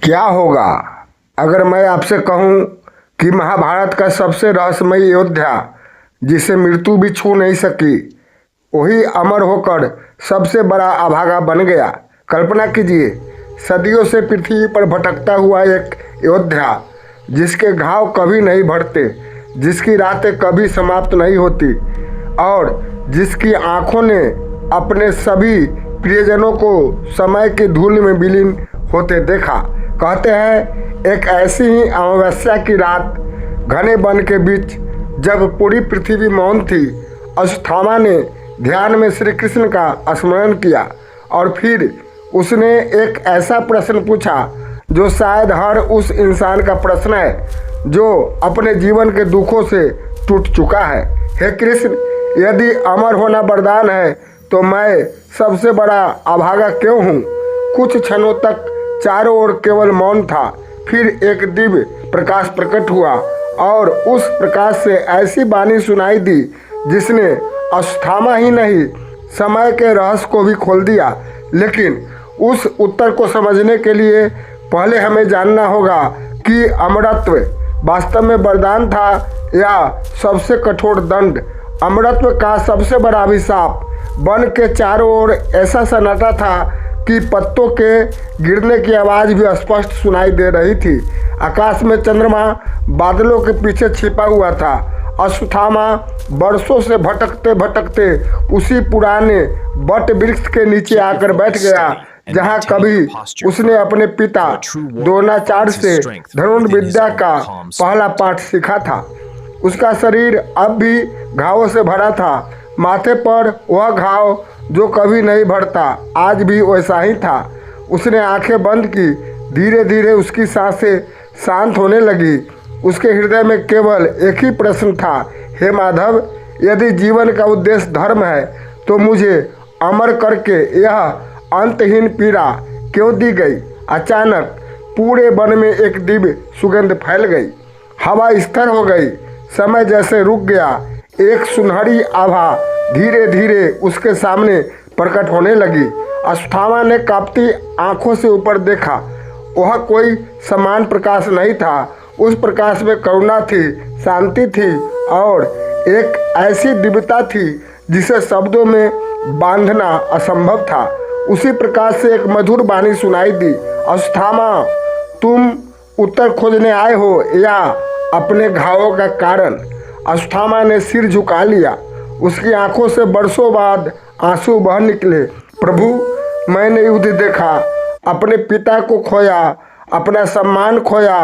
क्या होगा अगर मैं आपसे कहूं कि महाभारत का सबसे रहस्यमयी योद्धा जिसे मृत्यु भी छू नहीं सकी, वही अमर होकर सबसे बड़ा अभागा बन गया। कल्पना कीजिए, सदियों से पृथ्वी पर भटकता हुआ एक योद्धा जिसके घाव कभी नहीं भरते, जिसकी रातें कभी समाप्त नहीं होती और जिसकी आंखों ने अपने सभी प्रियजनों को समय की धूल में विलीन होते देखा। कहते हैं एक ऐसी ही अमावस्या की रात घने वन के बीच जब पूरी पृथ्वी मौन थी, अश्वत्थामा ने ध्यान में श्री कृष्ण का स्मरण किया और फिर उसने एक ऐसा प्रश्न पूछा जो शायद हर उस इंसान का प्रश्न है जो अपने जीवन के दुखों से टूट चुका है। हे कृष्ण, यदि अमर होना वरदान है तो मैं सबसे बड़ा अभागा क्यों हूँ? कुछ क्षणों तक चारों ओर केवल मौन था। फिर एक दिव्य प्रकाश प्रकट हुआ और उस प्रकाश से ऐसी वाणी सुनाई दी जिसने अश्वत्थामा ही नहीं, समय के रहस्य को भी खोल दिया। लेकिन उस उत्तर को समझने के लिए पहले हमें जानना होगा कि अमरत्व वास्तव में वरदान था या सबसे कठोर दंड। अमरत्व का सबसे बड़ा अभिशाप वन के चारों ओर ऐसा सन्नाटा था कि पत्तों के गिरने की आवाज़ भी स्पष्ट सुनाई दे रही थी। आकाश में चंद्रमा बादलों के पीछे छिपा हुआ था। अश्वत्थामा बरसों से भटकते भटकते उसी पुराने बट वृक्ष के नीचे आकर बैठ गया जहाँ कभी उसने अपने पिता द्रोणाचार्य से धनुर्विद्या का पहला पाठ सीखा था। उसका शरीर अब भी घावों से भरा था। माथे पर वह घाव जो कभी नहीं भरता आज भी वैसा ही था। उसने आंखें बंद की। धीरे धीरे उसकी सांसें शांत होने लगी। उसके हृदय में केवल एक ही प्रश्न था, हे माधव, यदि जीवन का उद्देश्य धर्म है तो मुझे अमर करके यह अंतहीन पीड़ा क्यों दी गई? अचानक पूरे वन में एक दिव्य सुगंध फैल गई। हवा स्थिर हो गई। समय जैसे रुक गया। एक सुनहरी आभा धीरे धीरे उसके सामने प्रकट होने लगी। अश्वत्थामा ने कांपती आंखों से ऊपर देखा। वह कोई समान प्रकाश नहीं था। उस प्रकाश में करुणा थी, शांति थी और एक ऐसी दिव्यता थी जिसे शब्दों में बांधना असंभव था। उसी प्रकाश से एक मधुर वाणी सुनाई दी, अश्वत्थामा, तुम उत्तर खोजने आए हो या अपने घावों का कारण? अश्वत्थामा ने सिर झुका लिया। उसकी आंखों से बरसों बाद आंसू बह निकले। प्रभु, मैंने युद्ध देखा, अपने पिता को खोया, अपना सम्मान खोया,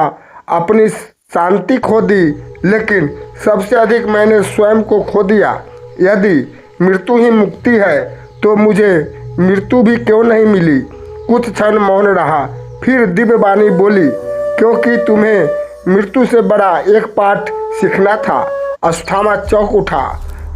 अपनी शांति खो दी, लेकिन सबसे अधिक मैंने स्वयं को खो दिया। यदि मृत्यु ही मुक्ति है तो मुझे मृत्यु भी क्यों नहीं मिली? कुछ क्षण मौन रहा। फिर दिव्य वाणी बोली, क्योंकि तुम्हें मृत्यु से बड़ा एक पाठ सीखना था। अश्वत्थामा चौंक उठा।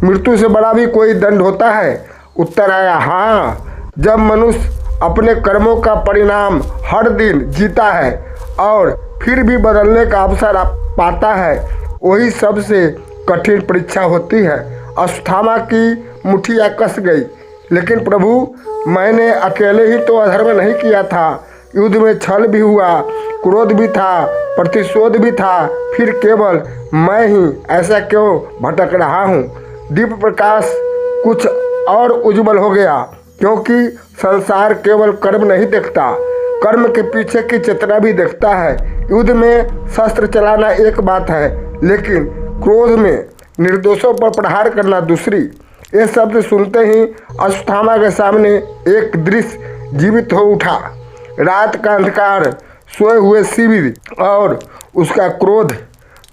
मृत्यु से बड़ा भी कोई दंड होता है? उत्तर आया, हाँ, जब मनुष्य अपने कर्मों का परिणाम हर दिन जीता है और फिर भी बदलने का अवसर पाता है, वही सबसे कठिन परीक्षा होती है। अश्वत्थामा की मुठ्ठियाँ कस गई। लेकिन प्रभु, मैंने अकेले ही तो अधर्म नहीं किया था। युद्ध में छल भी हुआ, क्रोध भी था, प्रतिशोध भी था। फिर केवल मैं ही ऐसा क्यों भटक रहा हूँ? दिव्य प्रकाश कुछ और उज्जवल हो गया, क्योंकि संसार केवल कर्म नहीं देखता, कर्म के पीछे की चेतना भी देखता है। युद्ध में शस्त्र चलाना एक बात है, लेकिन क्रोध में निर्दोषों पर प्रहार करना दूसरी। ये शब्द सुनते ही अश्वत्थामा के सामने एक दृश्य जीवित हो उठा। रात का अंधकार, सोए हुए शिविर और उसका क्रोध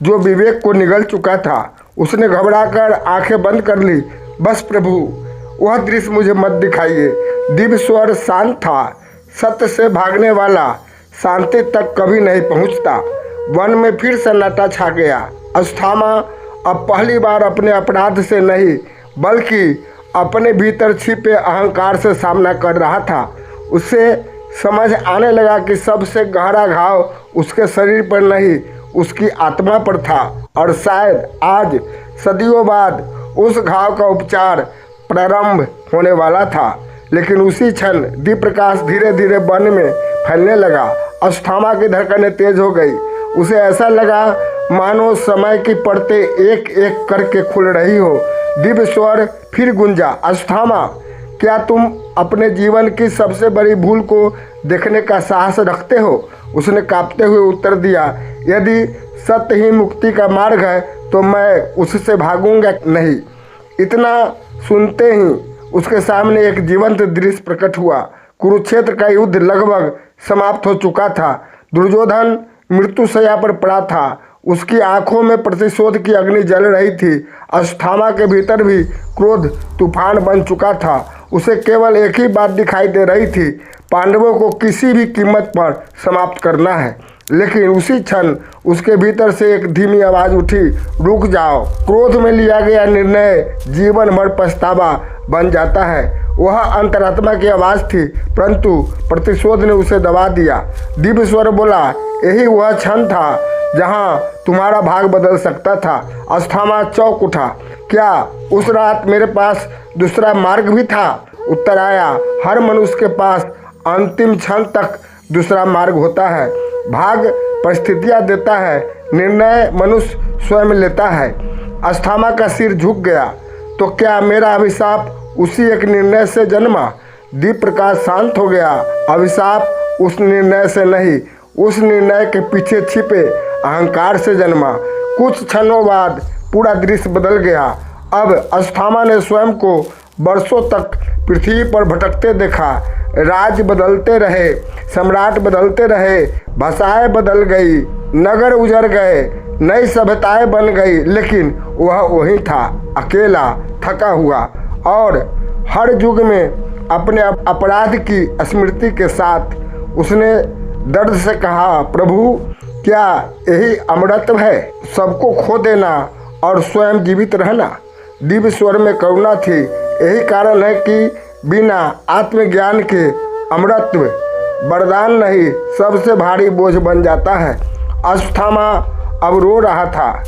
जो विवेक को निगल चुका था। उसने घबराकर आंखें बंद कर ली। बस प्रभु, वह दृश्य मुझे मत दिखाइए। दिव्य स्वर शांत था। सत्य से भागने वाला शांति तक कभी नहीं पहुंचता। वन में फिर सन्नाटा छा गया। अश्वत्थामा अब पहली बार अपने अपराध से नहीं बल्कि अपने भीतर छिपे अहंकार से सामना कर रहा था। उसे समझ आने लगा कि सबसे गहरा घाव उसके शरीर पर नहीं, उसकी आत्मा पर था और शायद आज सदियों बाद उस घाव का उपचार प्रारंभ होने वाला था। लेकिन उसी क्षण दीप प्रकाश धीरे धीरे वन में फैलने लगा। अश्वत्थामा की धड़कनें तेज हो गई। उसे ऐसा लगा मानो समय की परतें एक एक करके खुल रही हो। दिव्य स्वर फिर गूंजा, अश्वत्थामा, क्या तुम अपने जीवन की सबसे बड़ी भूल को देखने का साहस रखते हो? उसने कांपते हुए उत्तर दिया, यदि सत्य ही मुक्ति का मार्ग है तो मैं उससे भागूंगा नहीं। इतना सुनते ही उसके सामने एक जीवंत दृश्य प्रकट हुआ। कुरुक्षेत्र का युद्ध लगभग समाप्त हो चुका था। दुर्योधन मृत्युशैया पर पड़ा था। उसकी आंखों में प्रतिशोध की अग्नि जल रही थी। अश्वत्थामा के भीतर भी क्रोध तूफान बन चुका था। उसे केवल एक ही बात दिखाई दे रही थी, पांडवों को किसी भी कीमत पर समाप्त करना है। लेकिन उसी क्षण उसके भीतर से एक धीमी आवाज उठी, रुक जाओ। क्रोध में लिया गया निर्णय जीवन भर पछतावा बन जाता है। वह अंतरात्मा की आवाज थी, परंतु प्रतिशोध ने उसे दबा दिया। दिव्य स्वर बोला, यही वह क्षण था जहां तुम्हारा भाग बदल सकता था। अश्वत्थामा चौंक उठा, क्या उस रात मेरे पास दूसरा मार्ग भी था? उत्तर आया, हर मनुष्य के पास अंतिम क्षण तक दूसरा मार्ग होता है। भाग परिस्थितियां देता है, निर्णय मनुष्य स्वयं लेता है। अश्वत्थामा का सिर झुक गया। तो क्या मेरा अभिशाप उसी एक निर्णय से जन्मा? दीप प्रकाश शांत हो गया। अभिशाप उस निर्णय से नहीं, उस निर्णय के पीछे छिपे अहंकार से जन्मा। कुछ क्षणों बाद पूरा दृश्य बदल गया। अब अश्वत्थामा ने स्वयं को वर्षों तक पृथ्वी पर भटकते देखा। राज्य बदलते रहे, सम्राट बदलते रहे, भाषाएं बदल गई, नगर उजड़ गए, नई सभ्यताएं बन गई, लेकिन वह वही था, अकेला, थका हुआ और हर युग में अपने अपराध की स्मृति के साथ। उसने दर्द से कहा, प्रभु, क्या यही अमरत्व है? सबको खो देना और स्वयं जीवित रहना। दिव्य स्वर में करुणा थी। यही कारण है कि बिना आत्मज्ञान के अमरत्व वरदान नहीं, सबसे भारी बोझ बन जाता है। अश्वत्थामा अब रो रहा था।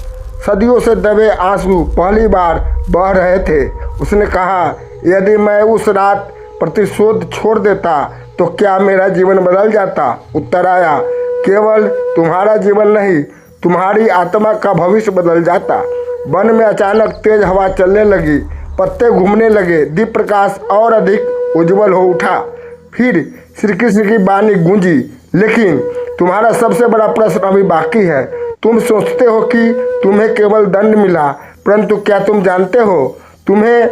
सदियों से दबे आंसू पहली बार बह रहे थे। उसने कहा, यदि मैं उस रात प्रतिशोध छोड़ देता तो क्या मेरा जीवन बदल जाता? उत्तर आया, केवल तुम्हारा जीवन नहीं, तुम्हारी आत्मा का भविष्य बदल जाता। वन में अचानक तेज हवा चलने लगी, पत्ते घूमने लगे, दीप प्रकाश और अधिक उज्जवल हो उठा। फिर श्री कृष्ण की वाणी गूंजी, लेकिन तुम्हारा सबसे बड़ा प्रश्न अभी बाकी है। तुम सोचते हो कि तुम्हें केवल दंड मिला, परंतु क्या तुम जानते हो तुम्हें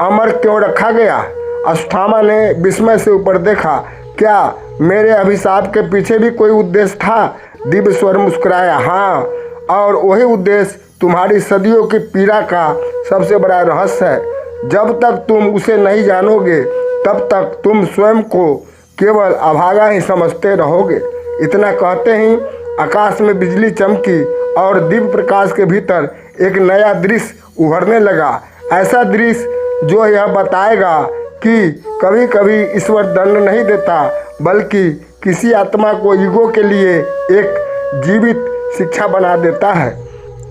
अमर क्यों रखा गया? अश्वत्थामा ने विस्मय से ऊपर देखा। क्या मेरे अभिशाप के पीछे भी कोई उद्देश्य था? दिव्य स्वर मुस्कुराया, हाँ, और वही उद्देश्य तुम्हारी सदियों की पीड़ा का सबसे बड़ा रहस्य है। जब तक तुम उसे नहीं जानोगे तब तक तुम स्वयं को केवल अभागा ही समझते रहोगे। इतना कहते ही आकाश में बिजली चमकी और दिव्य प्रकाश के भीतर एक नया दृश्य उभरने लगा। ऐसा दृश्य जो यह बताएगा कि कभी कभी ईश्वर दंड नहीं देता, बल्कि किसी आत्मा को ईगो के लिए एक जीवित शिक्षा बना देता है।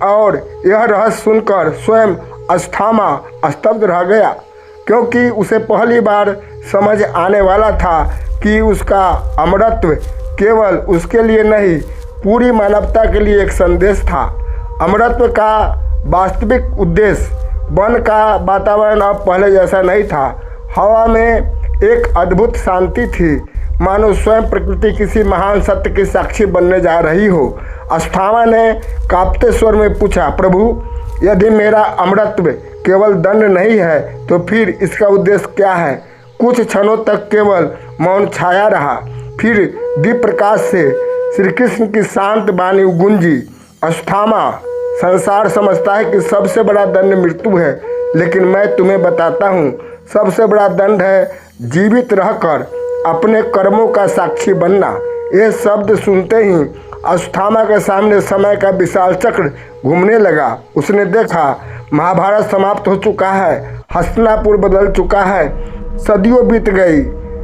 और यह रहस्य सुनकर स्वयं अश्वत्थामा स्तब्ध रह गया, क्योंकि उसे पहली बार समझ आने वाला था कि उसका अमरत्व केवल उसके लिए नहीं, पूरी मानवता के लिए एक संदेश था। अमरत्व का वास्तविक उद्देश्य वन का वातावरण अब पहले जैसा नहीं था। हवा में एक अद्भुत शांति थी, मानो स्वयं प्रकृति किसी महान सत्य की साक्षी बनने जा रही हो। अश्वत्थामा ने कांपते स्वर में पूछा, प्रभु, यदि मेरा अमरत्व केवल दंड नहीं है तो फिर इसका उद्देश्य क्या है? कुछ क्षणों तक केवल मौन छाया रहा। फिर दीप प्रकाश से श्री कृष्ण की शांत वाणी गूंजी, अश्वत्थामा, संसार समझता है कि सबसे बड़ा दंड मृत्यु है, लेकिन मैं तुम्हें बताता हूँ, सबसे बड़ा दंड है जीवित रहकर अपने कर्मों का साक्षी बनना। ये शब्द सुनते ही अश्वत्थामा के सामने समय का विशाल चक्र घूमने लगा। उसने देखा महाभारत समाप्त हो चुका है, हस्तिनापुर बदल चुका है, सदियों बीत गई,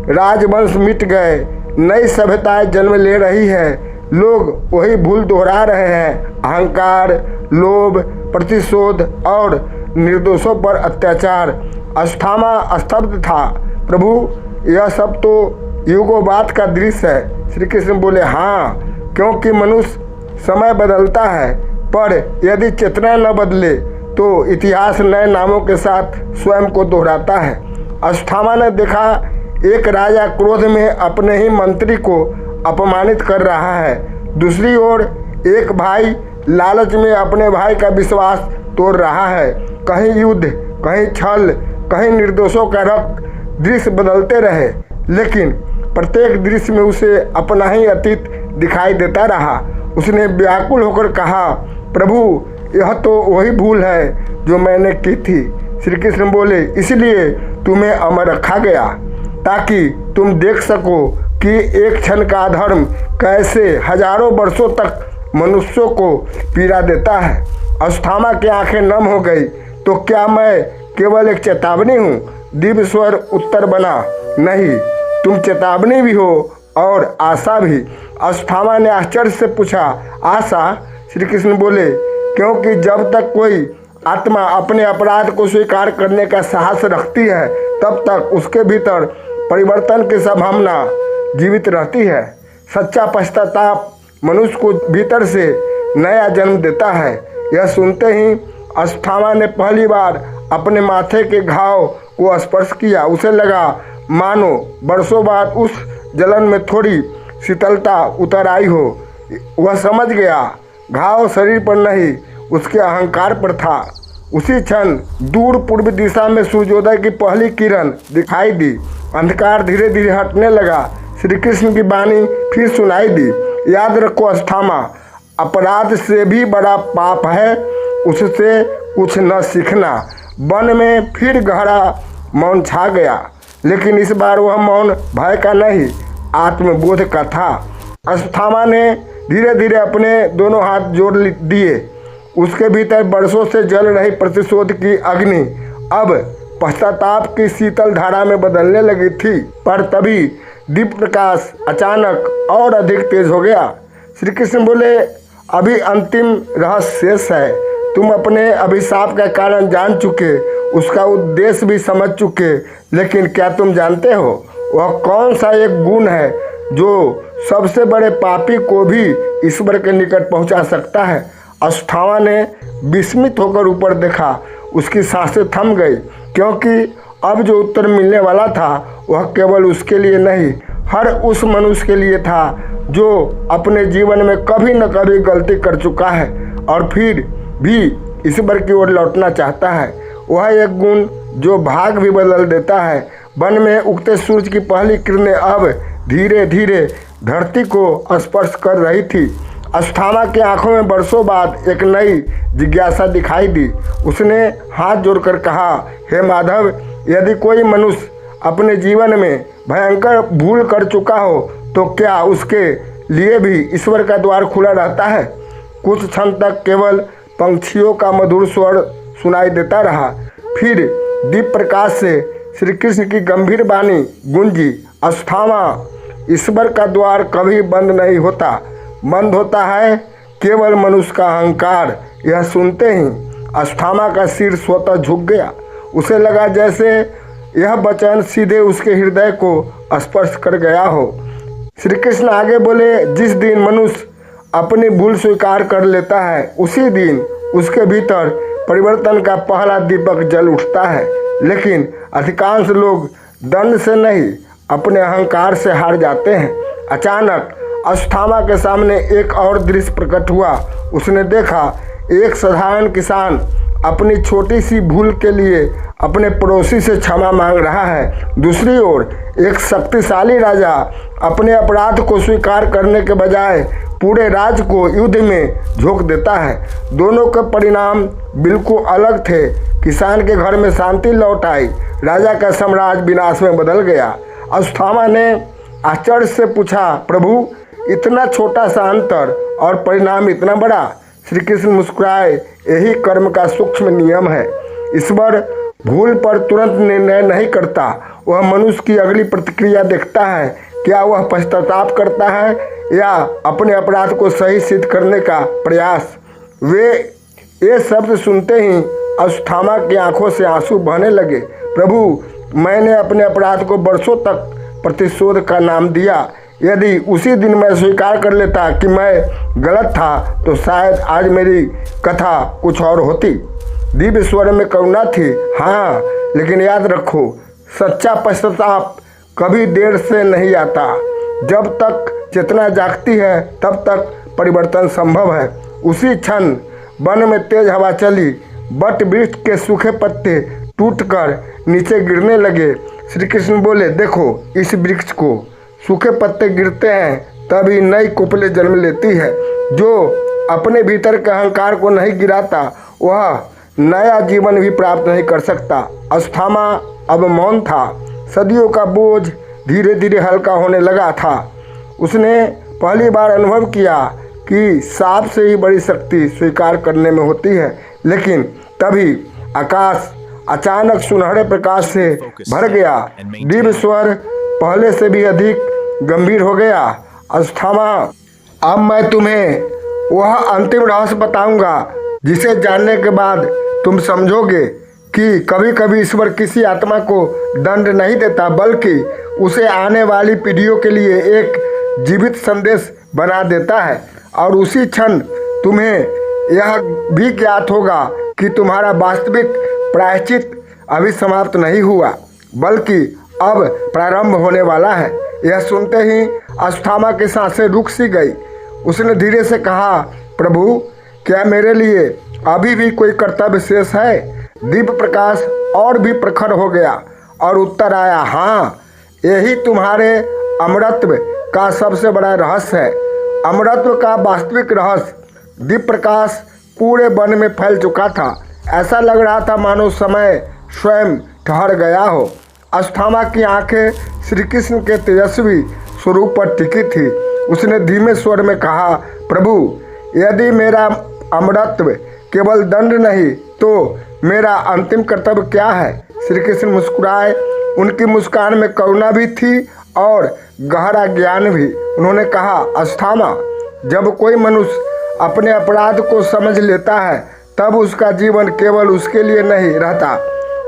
राजवंश मिट गए, नई सभ्यताएं जन्म ले रही है, लोग वही भूल दोहरा रहे हैं, अहंकार, लोभ, प्रतिशोध और निर्दोषों पर अत्याचार। अश्वत्थामा स्तब्ध था। प्रभु, यह सब तो युगों का दृश्य है। श्री कृष्ण बोले, हाँ, क्योंकि मनुष्य समय बदलता है, पर यदि चेतना न बदले तो इतिहास नए नामों के साथ स्वयं को दोहराता है। अश्वत्थामा ने देखा एक राजा क्रोध में अपने ही मंत्री को अपमानित कर रहा है। दूसरी ओर एक भाई लालच में अपने भाई का विश्वास तोड़ रहा है। कहीं युद्ध, कहीं छल, कहीं निर्दोषों का रक्त। दृश्य बदलते रहे, लेकिन प्रत्येक दृश्य में उसे अपना ही अतीत दिखाई देता रहा। उसने व्याकुल होकर कहा, प्रभु, यह तो वही भूल है जो मैंने की थी। श्री कृष्ण बोले, इसलिए तुम्हें अमर रखा गया, ताकि तुम देख सको कि एक क्षण का अधर्म कैसे हजारों वर्षों तक मनुष्यों को पीड़ा देता है। अश्वत्थामा की आंखें नम हो गई। तो क्या मैं केवल एक चेतावनी हूँ? दिव्य स्वर उत्तर बना, नहीं, तुम चेतावनी भी हो और आशा भी। अश्वत्थामा ने आश्चर्य से पूछा, आशा? श्री कृष्ण बोले, क्योंकि जब तक कोई आत्मा अपने अपराध को स्वीकार करने का साहस रखती है, तब तक उसके भीतर परिवर्तन की संभावना जीवित रहती है। सच्चा पश्चाताप मनुष्य को भीतर से नया जन्म देता है। यह सुनते ही अश्वत्थामा ने पहली बार अपने माथे के घाव को स्पर्श किया। उसे लगा मानो वर्षों बाद उस जलन में थोड़ी शीतलता उतर आई हो। वह समझ गया घाव शरीर पर नहीं, उसके अहंकार पर था। उसी क्षण दूर पूर्व दिशा में सूर्योदय की पहली किरण दिखाई दी। अंधकार धीरे धीरे हटने लगा। श्री कृष्ण की वाणी फिर सुनाई दी, याद रखो अश्वत्थामा, अपराध से भी बड़ा पाप है उससे कुछ न सीखना। वन में फिर गहरा मौन छा गया, लेकिन इस बार वह मौन भय का नहीं, आत्मबोध का था। अश्वत्थामा ने धीरे धीरे अपने दोनों हाथ जोड़ दिए। उसके भीतर वर्षों से जल रही प्रतिशोध की अग्नि अब पश्चाताप की शीतल धारा में बदलने लगी थी। पर तभी दीप प्रकाश अचानक और अधिक तेज हो गया। श्री कृष्ण बोले, अभी अंतिम रहस्य शेष है। तुम अपने अभिशाप का कारण जान चुके, उसका उद्देश्य भी समझ चुके, लेकिन क्या तुम जानते हो वह कौन सा एक गुण है जो सबसे बड़े पापी को भी ईश्वर के निकट पहुंचा सकता है? अश्वत्थामा ने विस्मित होकर ऊपर देखा। उसकी सांसें थम गई, क्योंकि अब जो उत्तर मिलने वाला था वह केवल उसके लिए नहीं, हर उस मनुष्य के लिए था जो अपने जीवन में कभी न कभी गलती कर चुका है और फिर भी ईश्वर की ओर लौटना चाहता है। वह एक गुण जो भाग भी बदल देता है। वन में उगते सूरज की पहली किरणें अब धीरे धीरे धरती को स्पर्श कर रही थी। अश्वत्थामा की आंखों में वर्षों बाद एक नई जिज्ञासा दिखाई दी। उसने हाथ जोड़कर कहा, हे माधव, यदि कोई मनुष्य अपने जीवन में भयंकर भूल कर चुका हो तो क्या उसके लिए भी ईश्वर का द्वार खुला रहता है? कुछ क्षण तक केवल पंछियों का मधुर स्वर सुनाई देता रहा। फिर दीप प्रकाश से श्री कृष्ण की गंभीर वाणी गूंजी, अश्वत्थामा, ईश्वर का द्वार कभी बंद नहीं होता, बंद होता है केवल मनुष्य का अहंकार। यह सुनते ही अश्वत्थामा का सिर स्वतः झुक गया। उसे लगा जैसे यह वचन सीधे उसके हृदय को स्पर्श कर गया हो। श्री कृष्ण आगे बोले, जिस दिन मनुष्य अपनी भूल स्वीकार कर लेता है, उसी दिन उसके भीतर परिवर्तन का पहला दीपक जल उठता है। लेकिन अधिकांश लोग दंड से नहीं, अपने अहंकार से हार जाते हैं। अचानक अश्वत्थामा के सामने एक और दृश्य प्रकट हुआ। उसने देखा एक साधारण किसान अपनी छोटी सी भूल के लिए अपने पड़ोसी से क्षमा मांग रहा है। दूसरी ओर एक शक्तिशाली राजा अपने अपराध को स्वीकार करने के बजाय पूरे राज्य को युद्ध में झोंक देता है। दोनों के परिणाम बिल्कुल अलग थे। किसान के घर में शांति लौट आई, राजा का साम्राज्य विनाश में बदल गया। अश्वत्थामा ने आश्चर्य से पूछा, प्रभु, इतना छोटा सा अंतर और परिणाम इतना बड़ा? श्री कृष्ण मुस्कुराए, यही कर्म का सूक्ष्म नियम है। ईश्वर भूल पर तुरंत निर्णय नहीं करता, वह मनुष्य की अगली प्रतिक्रिया देखता है। क्या वह पश्चाताप करता है या अपने अपराध को सही सिद्ध करने का प्रयास? वे ये शब्द सुनते ही अश्वत्थामा की आंखों से आंसू बहने लगे। प्रभु, मैंने अपने अपराध को वर्षों तक प्रतिशोध का नाम दिया। यदि उसी दिन मैं स्वीकार कर लेता कि मैं गलत था तो शायद आज मेरी कथा कुछ और होती। दिव्य स्वर में करुणा थी, हाँ, लेकिन याद रखो, सच्चा पश्चाताप कभी देर से नहीं आता। जब तक चेतना जागती है तब तक परिवर्तन संभव है। उसी क्षण वन में तेज हवा चली, बट वृक्ष के सूखे पत्ते टूटकर नीचे गिरने लगे। श्री कृष्ण बोले, देखो इस वृक्ष को, सूखे पत्ते गिरते हैं तभी नई कोपलें जन्म लेती है। जो अपने भीतर के अहंकार को नहीं गिराता वह नया जीवन भी प्राप्त नहीं कर सकता। अस्थामा अब मौन था। सदियों का बोझ धीरे धीरे हल्का होने लगा था। उसने पहली बार अनुभव किया कि सांप से ही बड़ी शक्ति स्वीकार करने में होती है। लेकिन तभी आकाश अचानक सुनहरे प्रकाश से भर गया। दिव्य स्वर पहले से भी अधिक गंभीर हो गया। अस्थामा, अब मैं तुम्हें वह अंतिम रहस्य बताऊंगा जिसे जानने के बाद तुम समझोगे कि कभी कभी ईश्वर किसी आत्मा को दंड नहीं देता, बल्कि उसे आने वाली पीढ़ियों के लिए एक जीवित संदेश बना देता है। और उसी क्षण तुम्हें यह भी ज्ञात होगा कि तुम्हारा वास्तविक प्रायश्चित अभी समाप्त नहीं हुआ, बल्कि अब प्रारंभ होने वाला है। यह सुनते ही अस्थामा की सांसें रुक सी गई। उसने धीरे से कहा, प्रभु, क्या मेरे लिए अभी भी कोई कर्तव्य शेष है? दिव्य प्रकाश और भी प्रखर हो गया और उत्तर आया, हाँ, यही तुम्हारे अमरत्व का सबसे बड़ा रहस्य है। अमरत्व का वास्तविक रहस्य। दिव्य प्रकाश पूरे वन में फैल चुका था। ऐसा लग रहा था मानो समय स्वयं ठहर गया हो। अस्थामा की आंखें श्री कृष्ण के तेजस्वी स्वरूप पर टिकी थी। उसने धीमे स्वर में कहा, प्रभु, यदि मेरा अमरत्व केवल दंड नहीं तो मेरा अंतिम कर्तव्य क्या है? श्री कृष्ण मुस्कुराए। उनकी मुस्कान में करुणा भी थी और गहरा ज्ञान भी। उन्होंने कहा, अस्थामा, जब कोई मनुष्य अपने अपराध को समझ लेता है तब उसका जीवन केवल उसके लिए नहीं रहता,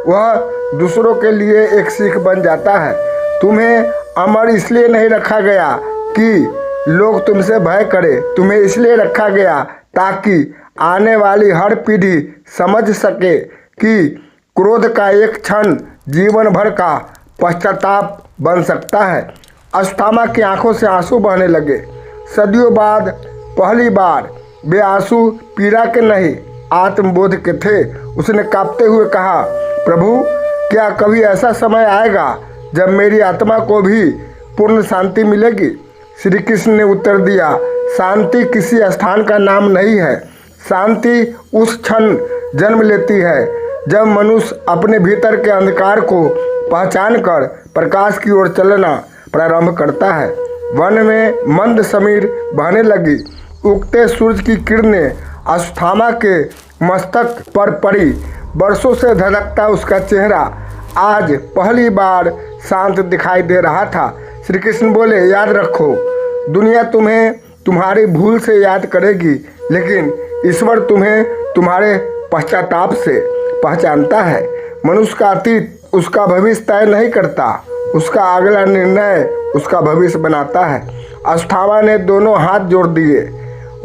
वह दूसरों के लिए एक सीख बन जाता है। तुम्हें अमर इसलिए नहीं रखा गया कि लोग तुमसे भय करें, तुम्हें इसलिए रखा गया ताकि आने वाली हर पीढ़ी समझ सके कि क्रोध का एक क्षण जीवन भर का पश्चाताप बन सकता है। अस्थामा की आंखों से आंसू बहने लगे। सदियों बाद पहली बार वे आंसू पीड़ा के नहीं, आत्मबोध के थे। उसने कांपते हुए कहा, प्रभु, क्या कभी ऐसा समय आएगा जब मेरी आत्मा को भी पूर्ण शांति मिलेगी? श्री कृष्ण ने उत्तर दिया, शांति किसी स्थान का नाम नहीं है। शांति उस क्षण जन्म लेती है जब मनुष्य अपने भीतर के अंधकार को पहचान कर प्रकाश की ओर चलना प्रारंभ करता है। वन में मंद समीर बहने लगी। उगते सूरज की किरणें अस्थामा के मस्तक पर पड़ी। वर्षों से धधकता उसका चेहरा आज पहली बार शांत दिखाई दे रहा था। श्री कृष्ण बोले, याद रखो, दुनिया तुम्हें तुम्हारी भूल से याद करेगी, लेकिन ईश्वर तुम्हें तुम्हारे पश्चाताप से पहचानता है। मनुष्य का अतीत उसका भविष्य तय नहीं करता, उसका अगला निर्णय उसका भविष्य बनाता है। अस्थामा ने दोनों हाथ जोड़ दिए।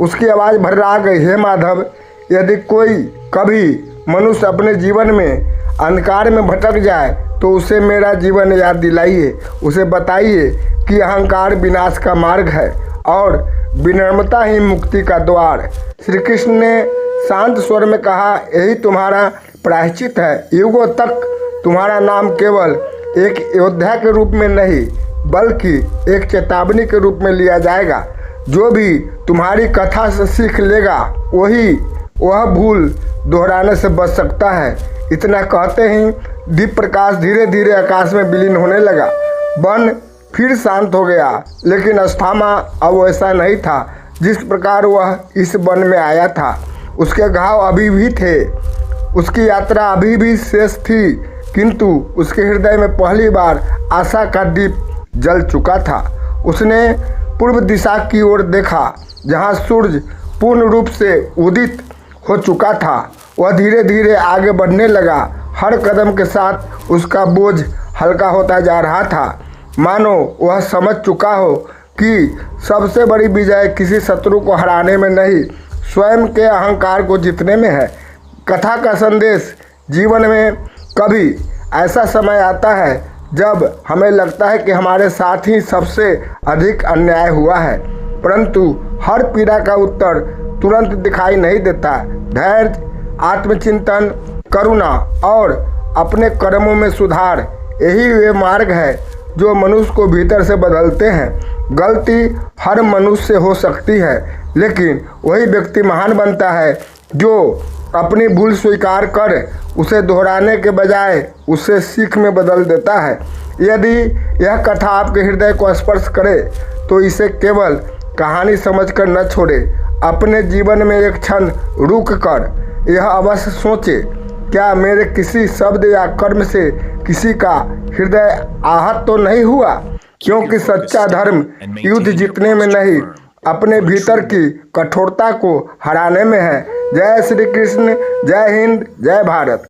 उसकी आवाज़ भर्रा गई, हे माधव, यदि कोई कभी मनुष्य अपने जीवन में अंधकार में भटक जाए तो उसे मेरा जीवन याद दिलाइए। उसे बताइए कि अहंकार विनाश का मार्ग है और विनम्रता ही मुक्ति का द्वार। श्री कृष्ण ने शांत स्वर में कहा, यही तुम्हारा प्रायश्चित है। युगों तक तुम्हारा नाम केवल एक योद्धा के रूप में नहीं बल्कि एक चेतावनी के रूप में लिया जाएगा। जो भी तुम्हारी कथा से सीख लेगा वह भूल दोहराने से बच सकता है। इतना कहते ही दीप प्रकाश धीरे धीरे आकाश में विलीन होने लगा। वन फिर शांत हो गया, लेकिन अस्थामा अब वैसा नहीं था जिस प्रकार वह इस वन में आया था। उसके घाव अभी भी थे, उसकी यात्रा अभी भी शेष थी, किंतु उसके हृदय में पहली बार आशा का दीप जल चुका था। उसने पूर्व दिशा की ओर देखा जहाँ सूरज पूर्ण रूप से उदित हो चुका था। वह धीरे धीरे आगे बढ़ने लगा। हर कदम के साथ उसका बोझ हल्का होता जा रहा था, मानो वह समझ चुका हो कि सबसे बड़ी विजय किसी शत्रु को हराने में नहीं, स्वयं के अहंकार को जीतने में है। कथा का संदेश: जीवन में कभी ऐसा समय आता है जब हमें लगता है कि हमारे साथ ही सबसे अधिक अन्याय हुआ है, परंतु हर पीड़ा का उत्तर तुरंत दिखाई नहीं देता। धैर्य, आत्मचिंतन, करुणा और अपने कर्मों में सुधार, यही वे मार्ग है जो मनुष्य को भीतर से बदलते हैं। गलती हर मनुष्य से हो सकती है, लेकिन वही व्यक्ति महान बनता है जो अपनी भूल स्वीकार कर उसे दोहराने के बजाय उसे सीख में बदल देता है। यदि यह कथा आपके हृदय को स्पर्श करे तो इसे केवल कहानी समझकर न छोड़े। अपने जीवन में एक क्षण रुक कर यह अवश्य सोचे, क्या मेरे किसी शब्द या कर्म से किसी का हृदय आहत तो नहीं हुआ? क्योंकि सच्चा धर्म युद्ध जीतने में नहीं, अपने भीतर की कठोरता को हराने में है। जय श्री कृष्ण, जय हिंद, जय भारत।